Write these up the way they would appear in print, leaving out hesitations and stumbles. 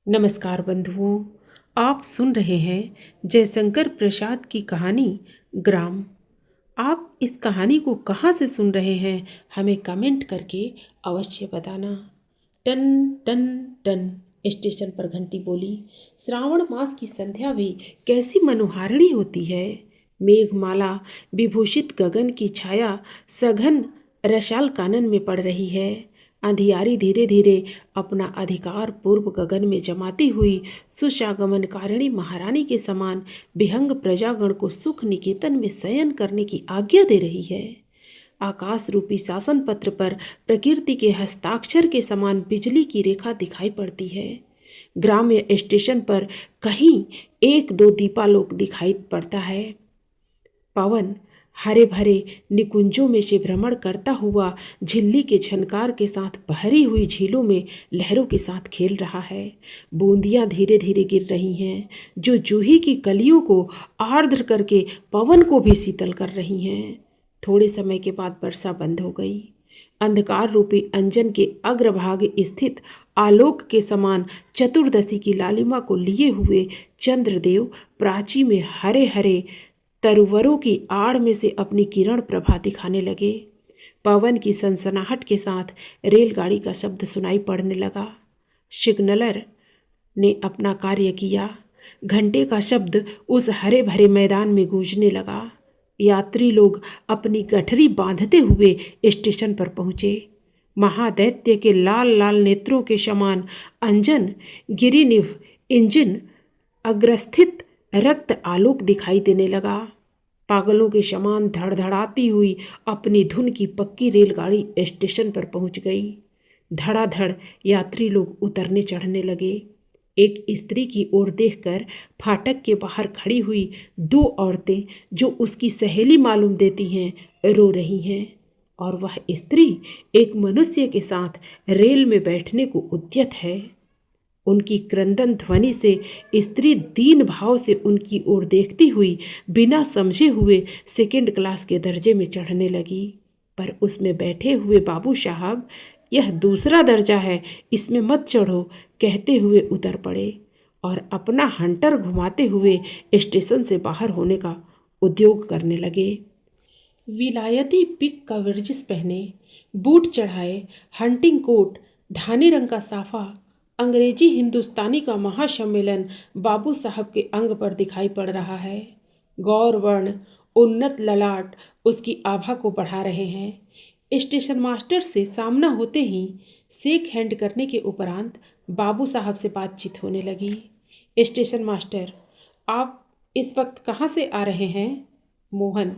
नमस्कार बंधुओं, आप सुन रहे हैं जयशंकर प्रसाद की कहानी ग्राम। आप इस कहानी को कहाँ से सुन रहे हैं, हमें कमेंट करके अवश्य बताना। टन टन टन स्टेशन पर घंटी बोली। श्रावण मास की संध्या भी कैसी मनोहारिणी होती है। मेघमाला विभूषित गगन की छाया सघन रसाल कानन में पड़ रही है। अंधियारी धीरे धीरे अपना अधिकार पूर्व गगन में जमाती हुई सुशागमनकारिणी महारानी के समान विहंग प्रजागण को सुख निकेतन में शयन करने की आज्ञा दे रही है। आकाश रूपी शासन पत्र पर प्रकृति के हस्ताक्षर के समान बिजली की रेखा दिखाई पड़ती है। ग्राम्य स्टेशन पर कहीं एक दो दीपालोक दिखाई पड़ता है। पवन हरे भरे निकुंजों में से भ्रमण करता हुआ झिल्ली के झनकार के साथ भरी हुई झीलों में लहरों के साथ खेल रहा है। बूंदियां धीरे धीरे गिर रही हैं, जो जूही की कलियों को आर्द्र करके पवन को भी शीतल कर रही हैं। थोड़े समय के बाद वर्षा बंद हो गई। अंधकार रूपी अंजन के अग्रभाग स्थित आलोक के समान चतुर्दशी की लालिमा को लिए हुए चंद्रदेव प्राची में हरे हरे तरुवरों की आड़ में से अपनी किरण प्रभा दिखाने लगे। पवन की सनसनाहट के साथ रेलगाड़ी का शब्द सुनाई पड़ने लगा। सिग्नलर ने अपना कार्य किया। घंटे का शब्द उस हरे भरे मैदान में गूंजने लगा। यात्री लोग अपनी गठरी बांधते हुए स्टेशन पर पहुंचे। महादैत्य के लाल लाल नेत्रों के समान अंजन गिरिनिव इंजन अग्रस्थित रक्त आलोक दिखाई देने लगा। पागलों के समान धड़धड़ाती हुई अपनी धुन की पक्की रेलगाड़ी स्टेशन पर पहुंच गई। धड़ाधड़ यात्री लोग उतरने चढ़ने लगे। एक स्त्री की ओर देखकर फाटक के बाहर खड़ी हुई दो औरतें, जो उसकी सहेली मालूम देती हैं, रो रही हैं, और वह स्त्री एक मनुष्य के साथ रेल में बैठने को उद्यत है। उनकी क्रंदन ध्वनि से स्त्री दीन भाव से उनकी ओर देखती हुई बिना समझे हुए सेकंड क्लास के दर्जे में चढ़ने लगी। पर उसमें बैठे हुए बाबू साहब, यह दूसरा दर्जा है, इसमें मत चढ़ो, कहते हुए उतर पड़े और अपना हंटर घुमाते हुए स्टेशन से बाहर होने का उद्योग करने लगे। विलायती पिक का वर्जिश पहने, बूट चढ़ाए, हंटिंग कोट, धानी रंग का साफा, अंग्रेजी हिंदुस्तानी का महासम्मेलन बाबू साहब के अंग पर दिखाई पड़ रहा है। गौर वर्ण उन्नत ललाट उसकी आभा को बढ़ा रहे हैं। स्टेशन मास्टर से सामना होते ही शेक हैंड करने के उपरांत बाबू साहब से बातचीत होने लगी। स्टेशन मास्टर, आप इस वक्त कहाँ से आ रहे हैं? मोहन,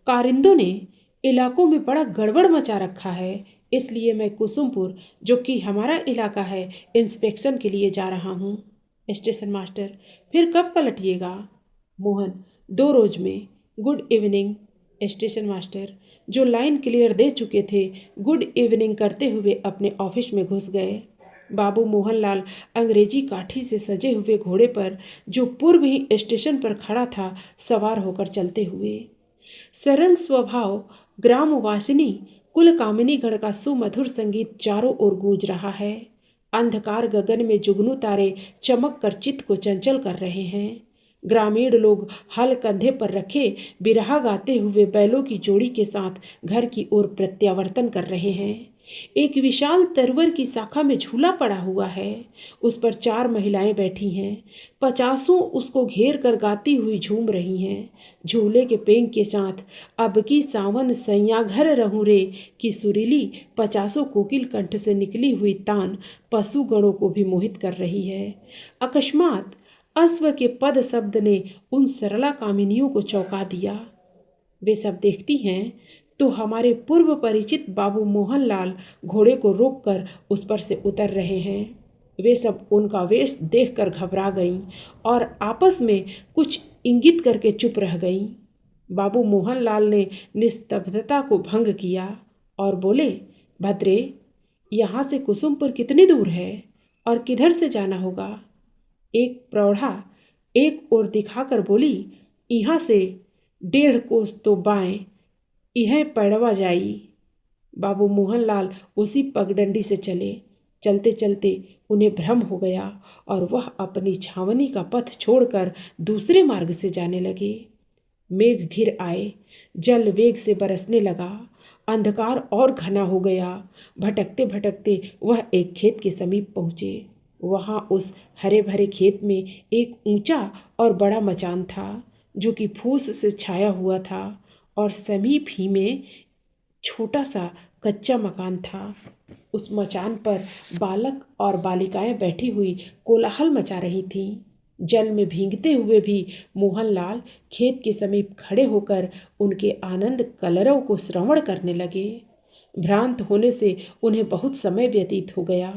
कारिंदों ने इलाकों में बड़ा गड़बड़ मचा रखा है, इसलिए मैं कुसुमपुर, जो कि हमारा इलाका है, इंस्पेक्शन के लिए जा रहा हूँ। स्टेशन मास्टर, फिर कब पलटिएगा? मोहन, 2 रोज में। Good evening. स्टेशन मास्टर, जो लाइन क्लियर दे चुके थे, गुड इवनिंग करते हुए अपने ऑफिस में घुस गए। बाबू मोहनलाल अंग्रेजी काठी से सजे हुए घोड़े पर, जो पूर्व ही स्टेशन पर खड़ा था, सवार होकर चलते हुए। सरल स्वभाव ग्रामवासिनी कुल कामिनी गण का सुमधुर संगीत चारों ओर गूंज रहा है। अंधकार गगन में जुगनू तारे चमक कर चित्त को चंचल कर रहे हैं। ग्रामीण लोग हल कंधे पर रखे बिरहा गाते हुए बैलों की जोड़ी के साथ घर की ओर प्रत्यावर्तन कर रहे हैं। एक विशाल तरवर की शाखा में झूला पड़ा हुआ है, उस पर 4 महिलाएं बैठी हैं। 50 उसको घेर कर गाती हुई झूम रही हैं। झूले के पेंग के साथ अब की सावन सैया घर रहूं रे की सुरीली 50 कोकिल कंठ से निकली हुई तान पशु गणों को भी मोहित कर रही है। अकस्मात अश्व के पद शब्द ने उन सरला कामिनियों को चौंका दिया। वे सब देखती हैं तो हमारे पूर्व परिचित बाबू मोहनलाल घोड़े को रोककर उस पर से उतर रहे हैं। वे सब उनका वेश देखकर घबरा गईं और आपस में कुछ इंगित करके चुप रह गईं। बाबू मोहनलाल ने निस्तब्धता को भंग किया और बोले, भद्रे, यहाँ से कुसुमपुर कितनी दूर है और किधर से जाना होगा? एक प्रौढ़ा एक ओर दिखाकर बोली, यहाँ से 1.5 कोस तो बाएं, यह पैड़वा जाई। बाबू मोहनलाल उसी पगडंडी से चले। चलते चलते उन्हें भ्रम हो गया और वह अपनी छावनी का पथ छोड़कर दूसरे मार्ग से जाने लगे। मेघ घिर आए, जल वेग से बरसने लगा, अंधकार और घना हो गया। भटकते भटकते वह एक खेत के समीप पहुँचे। वहाँ उस हरे भरे खेत में एक ऊंचा और बड़ा मचान था जो कि फूस से छाया हुआ था और समीप ही में छोटा सा कच्चा मकान था। उस मचान पर बालक और बालिकाएं बैठी हुई कोलाहल मचा रही थीं। जल में भीगते हुए भी मोहनलाल खेत के समीप खड़े होकर उनके आनंद कलरव को श्रवण करने लगे। भ्रांत होने से उन्हें बहुत समय व्यतीत हो गया।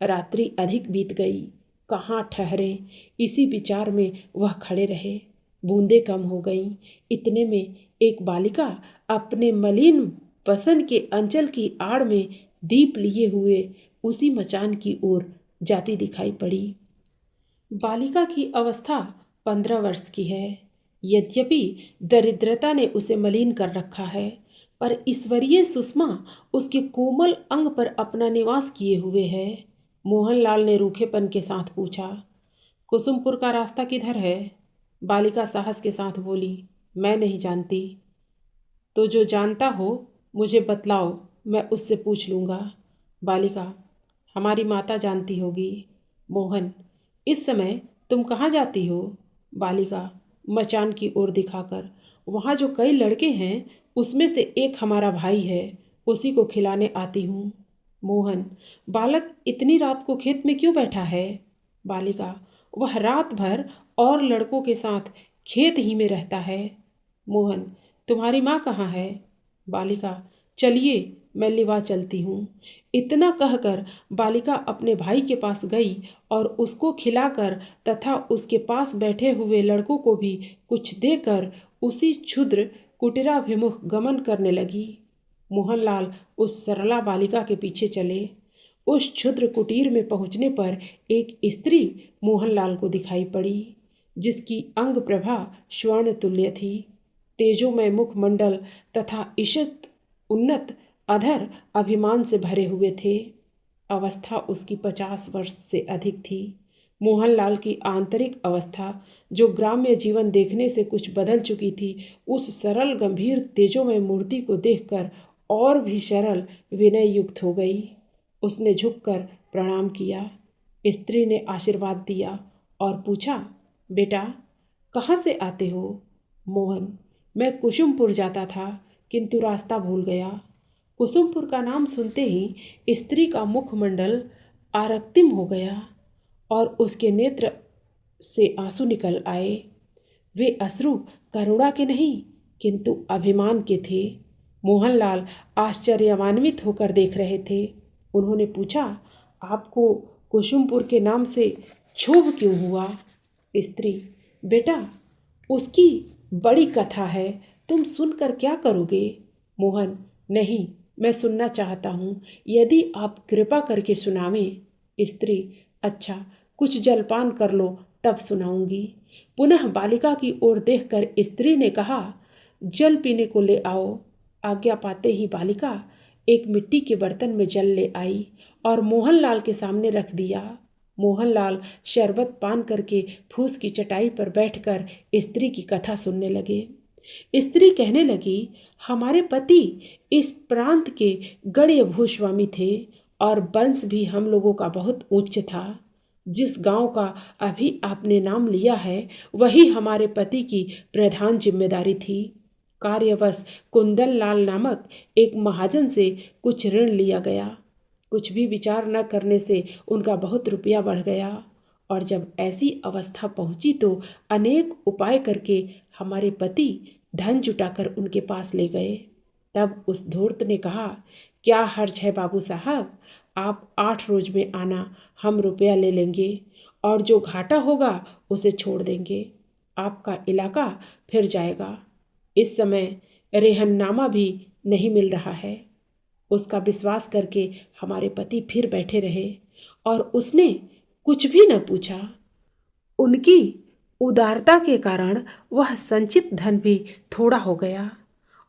रात्रि अधिक बीत गई। कहाँ ठहरे, इसी विचार में वह खड़े रहे। बूंदें कम हो गईं। इतने में एक बालिका अपने मलिन बसन के अंचल की आड़ में दीप लिए हुए उसी मचान की ओर जाती दिखाई पड़ी। बालिका की अवस्था 15 वर्ष की है। यद्यपि दरिद्रता ने उसे मलिन कर रखा है, पर ईश्वरीय सुषमा उसके कोमल अंग पर अपना निवास किए हुए है। मोहनलाल ने रूखेपन के साथ पूछा, कुसुमपुर का रास्ता किधर है? बालिका साहस के साथ बोली, मैं नहीं जानती। तो जो जानता हो मुझे बतलाओ, मैं उससे पूछ लूँगा। बालिका, हमारी माता जानती होगी। मोहन, इस समय तुम कहाँ जाती हो? बालिका मचान की ओर दिखाकर, वहाँ जो कई लड़के हैं उसमें से एक हमारा भाई है, उसी को खिलाने आती हूँ। मोहन, बालक इतनी रात को खेत में क्यों बैठा है? बालिका, वह रात भर और लड़कों के साथ खेत ही में रहता है। मोहन, तुम्हारी माँ कहाँ है? बालिका, चलिए मैं लिवा चलती हूँ। इतना कहकर बालिका अपने भाई के पास गई और उसको खिलाकर तथा उसके पास बैठे हुए लड़कों को भी कुछ देकर उसी क्षुद्र कुटीराभिमुख गमन करने लगी। मोहनलाल उस सरला बालिका के पीछे चले। उस क्षुद्र कुटीर में पहुंचने पर एक स्त्री मोहनलाल को दिखाई पड़ी, जिसकी अंग प्रभा स्वर्ण तुल्य थी। तेजोमय मुखमंडल तथा ईषत उन्नत अधर अभिमान से भरे हुए थे। अवस्था उसकी 50 वर्ष से अधिक थी। मोहनलाल की आंतरिक अवस्था, जो ग्राम्य जीवन देखने से कुछ बदल चुकी थी, उस सरल गंभीर तेजोमय मूर्ति को देखकर और भी सरल विनय युक्त हो गई। उसने झुककर प्रणाम किया। स्त्री ने आशीर्वाद दिया और पूछा, बेटा कहाँ से आते हो? मोहन, मैं कुसुमपुर जाता था, किंतु रास्ता भूल गया। कुसुमपुर का नाम सुनते ही स्त्री का मुखमंडल आरक्तिम हो गया और उसके नेत्र से आंसू निकल आए। वे अश्रु करुणा के नहीं किंतु अभिमान के थे। मोहनलाल आश्चर्यवान्वित होकर देख रहे थे। उन्होंने पूछा, आपको कुसुमपुर के नाम से क्षोभ क्यों हुआ? स्त्री, बेटा उसकी बड़ी कथा है, तुम सुनकर क्या करोगे? मोहन, नहीं, मैं सुनना चाहता हूँ, यदि आप कृपा करके सुनावें। स्त्री, अच्छा कुछ जलपान कर लो तब सुनाऊंगी। पुनः बालिका की ओर देखकर स्त्री ने कहा, जल पीने को ले आओ। आज्ञा पाते ही बालिका एक मिट्टी के बर्तन में जल ले आई और मोहनलाल के सामने रख दिया। मोहनलाल शरबत पान करके फूस की चटाई पर बैठकर स्त्री की कथा सुनने लगे। स्त्री कहने लगी, हमारे पति इस प्रांत के गण्य भूस्वामी थे और वंश भी हम लोगों का बहुत उच्च था। जिस गांव का अभी आपने नाम लिया है वही हमारे पति की प्रधान जिम्मेदारी थी। कार्यवश कुंदन लाल नामक एक महाजन से कुछ ऋण लिया गया। कुछ भी विचार न करने से उनका बहुत रुपया बढ़ गया और जब ऐसी अवस्था पहुंची तो अनेक उपाय करके हमारे पति धन जुटाकर उनके पास ले गए। तब उस धूर्त ने कहा, क्या हर्ज है बाबू साहब, आप 8 रोज में आना, हम रुपया ले लेंगे और जो घाटा होगा उसे छोड़ देंगे। आपका इलाका फिर जाएगा। इस समय रेहननामा भी नहीं मिल रहा है। उसका विश्वास करके हमारे पति फिर बैठे रहे और उसने कुछ भी न पूछा। उनकी उदारता के कारण वह संचित धन भी थोड़ा हो गया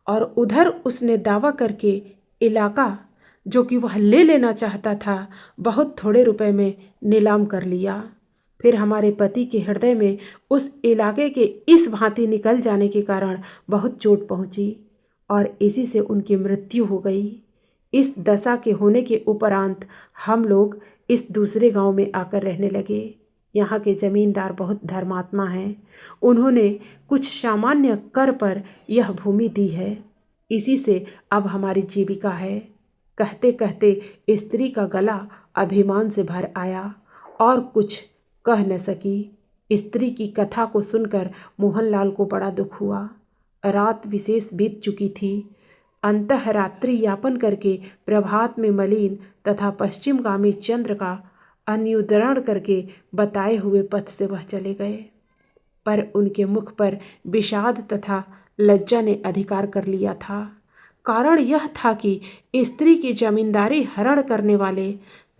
और उधर उसने दावा करके इलाका जो कि वह ले लेना चाहता था, बहुत थोड़े रुपए में नीलाम कर लिया। फिर हमारे पति के हृदय में उस इलाके के इस भांति निकल जाने के कारण बहुत चोट पहुंची और इसी से उनकी मृत्यु हो गई। इस दशा के होने के उपरांत हम लोग इस दूसरे गांव में आकर रहने लगे। यहाँ के जमींदार बहुत धर्मात्मा हैं। उन्होंने कुछ सामान्य कर पर यह भूमि दी है। इसी से अब हमारी जीविका है। कहते कहते स्त्री का गला अभिमान से भर आया और कुछ कह न सकी। स्त्री की कथा को सुनकर मोहनलाल को बड़ा दुख हुआ। रात विशेष बीत चुकी थी। अंतः रात्रि यापन करके प्रभात में मलिन तथा पश्चिमगामी चंद्र का अनुदरण करके बताए हुए पथ से वह चले गए। पर उनके मुख पर विषाद तथा लज्जा ने अधिकार कर लिया था। कारण यह था कि स्त्री की जमींदारी हरण करने वाले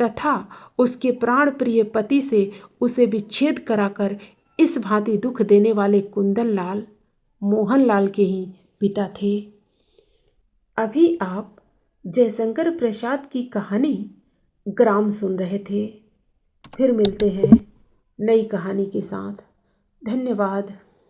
तथा उसके प्राण प्रिय पति से उसे विच्छेद कराकर इस भांति दुख देने वाले कुंदन लाल मोहनलाल के ही पिता थे। अभी आप जयशंकर प्रसाद की कहानी ग्राम सुन रहे थे। फिर मिलते हैं नई कहानी के साथ। धन्यवाद।